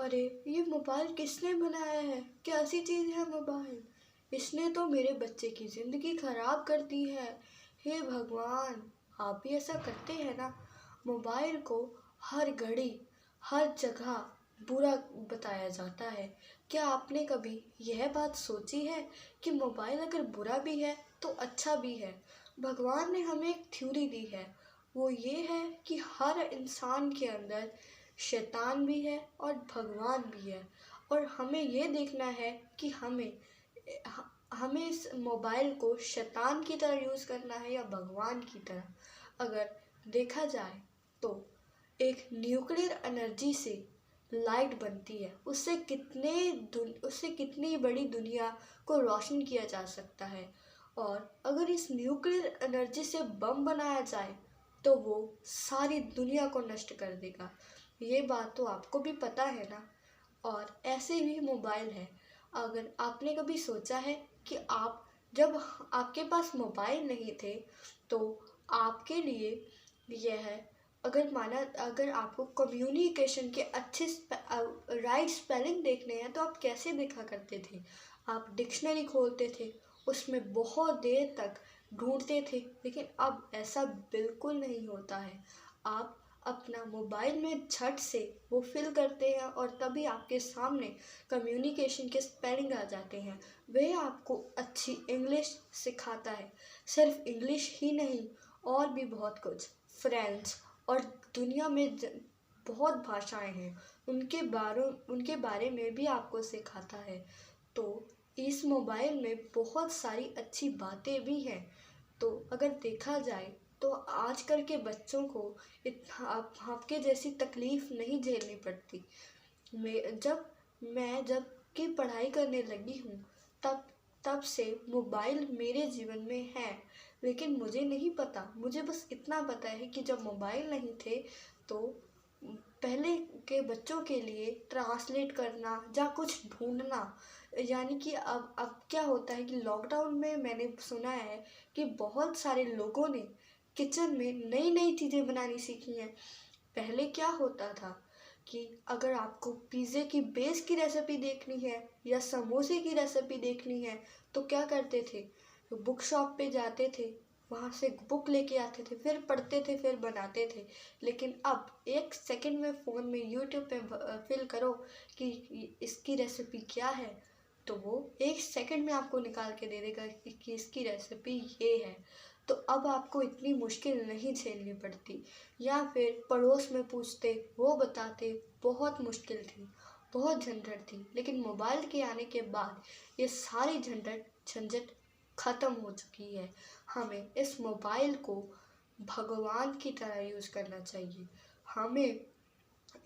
अरे ये मोबाइल किसने बनाया है? कैसी चीज़ है मोबाइल? इसने तो मेरे बच्चे की ज़िंदगी खराब कर दी है। हे भगवान! आप भी ऐसा करते हैं ना? मोबाइल को हर घड़ी हर जगह बुरा बताया जाता है। क्या आपने कभी यह बात सोची है कि मोबाइल अगर बुरा भी है तो अच्छा भी है? भगवान ने हमें एक थ्योरी दी है, वो ये है कि हर इंसान के अंदर शैतान भी है और भगवान भी है। और हमें ये देखना है कि हमें इस मोबाइल को शैतान की तरह यूज़ करना है या भगवान की तरह। अगर देखा जाए तो एक न्यूक्लियर एनर्जी से लाइट बनती है, उससे कितनी बड़ी दुनिया को रोशन किया जा सकता है। और अगर इस न्यूक्लियर एनर्जी से बम बनाया जाए तो वो सारी दुनिया को नष्ट कर देगा। ये बात तो आपको भी पता है ना। और ऐसे भी मोबाइल है। अगर आपने कभी सोचा है कि जब आपके पास मोबाइल नहीं थे तो आपके लिए यह अगर आपको कम्युनिकेशन के अच्छे राइट स्पेलिंग देखने हैं तो आप कैसे देखा करते थे? आप डिक्शनरी खोलते थे, उसमें बहुत देर तक ढूंढते थे। लेकिन अब ऐसा बिल्कुल नहीं होता है। आप अपना मोबाइल में झट से वो फिल करते हैं और तभी आपके सामने कम्युनिकेशन के स्पेलिंग आ जाते हैं। वह आपको अच्छी इंग्लिश सिखाता है। सिर्फ इंग्लिश ही नहीं, और भी बहुत कुछ, फ्रेंच और दुनिया में बहुत भाषाएं हैं, उनके बारे में भी आपको सिखाता है। तो इस मोबाइल में बहुत सारी अच्छी बातें भी हैं। तो अगर देखा जाए तो आजकल के बच्चों को आपके जैसी तकलीफ़ नहीं झेलनी पड़ती। मैं जब की पढ़ाई करने लगी हूँ तब तब से मोबाइल मेरे जीवन में है। लेकिन मुझे नहीं पता, मुझे बस इतना पता है कि जब मोबाइल नहीं थे तो पहले के बच्चों के लिए ट्रांसलेट करना या कुछ ढूंढना, यानी कि अब क्या होता है कि लॉकडाउन में मैंने सुना है कि बहुत सारे लोगों ने किचन में नई नई चीज़ें बनानी सीखी हैं। पहले क्या होता था कि अगर आपको पिज़्ज़े की बेस की रेसिपी देखनी है या समोसे की रेसिपी देखनी है तो क्या करते थे? तो बुक शॉप पे जाते थे, वहाँ से बुक लेके आते थे, फिर पढ़ते थे, फिर बनाते थे। लेकिन अब एक सेकंड में फ़ोन में यूट्यूब पे फिल करो कि इसकी रेसिपी क्या है, तो वो एक सेकंड में आपको निकाल के दे देगा कि इसकी रेसिपी ये है। तो अब आपको इतनी मुश्किल नहीं झेलनी पड़ती। या फिर पड़ोस में पूछते, वो बताते, बहुत मुश्किल थी, बहुत झंझट थी। लेकिन मोबाइल के आने के बाद ये सारी झंझट ख़त्म हो चुकी है। हमें इस मोबाइल को भगवान की तरह यूज़ करना चाहिए। हमें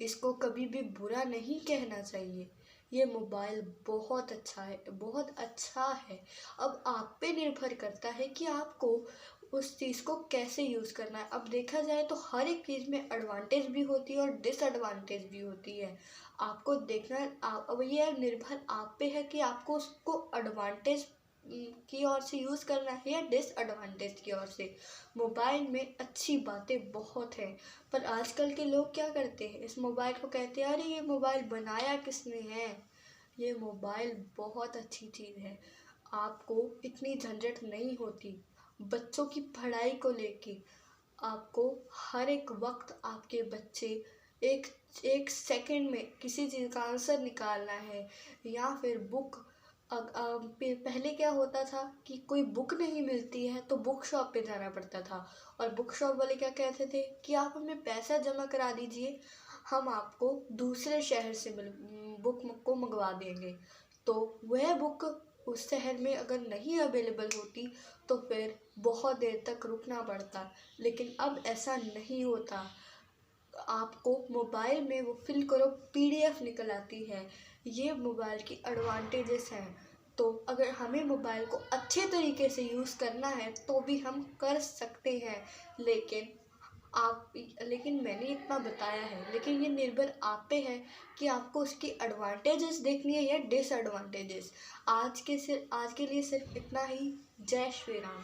इसको कभी भी बुरा नहीं कहना चाहिए। ये मोबाइल बहुत अच्छा है, बहुत अच्छा है। अब आप पे निर्भर करता है कि आपको उस चीज़ को कैसे यूज़ करना है। अब देखा जाए तो हर एक चीज़ में एडवांटेज भी होती है और डिसएडवांटेज भी होती है। आपको देखना, अब ये निर्भर आप पे है कि आपको उसको एडवांटेज की ओर से यूज़ करना है या डिसएडवांटेज की ओर से। मोबाइल में अच्छी बातें बहुत हैं, पर आजकल के लोग क्या करते हैं, इस मोबाइल को कहते हैं अरे ये मोबाइल बनाया किसने है। ये मोबाइल बहुत अच्छी चीज़ है, आपको इतनी झंझट नहीं होती। बच्चों की पढ़ाई को लेके आपको हर एक वक्त आपके बच्चे एक एक सेकंड में किसी चीज़ का आंसर निकालना है या फिर बुक, पहले क्या होता था कि कोई बुक नहीं मिलती है तो बुक शॉप पे जाना पड़ता था। और बुक शॉप वाले क्या कहते थे कि आप हमें पैसा जमा करा दीजिए, हम आपको दूसरे शहर से बुक को मंगवा देंगे। तो वह बुक उस शहर में अगर नहीं अवेलेबल होती तो फिर बहुत देर तक रुकना पड़ता। लेकिन अब ऐसा नहीं होता, आपको मोबाइल में वो फिल करो, पीडीएफ निकल आती है। ये मोबाइल की एडवांटेजेस हैं। तो अगर हमें मोबाइल को अच्छे तरीके से यूज़ करना है तो भी हम कर सकते हैं। लेकिन लेकिन मैंने इतना बताया है, लेकिन ये निर्भर आप पे है कि आपको उसकी एडवांटेजेस देखनी है या डिसएडवांटेजेस। आज के लिए सिर्फ इतना ही। जय श्री राम।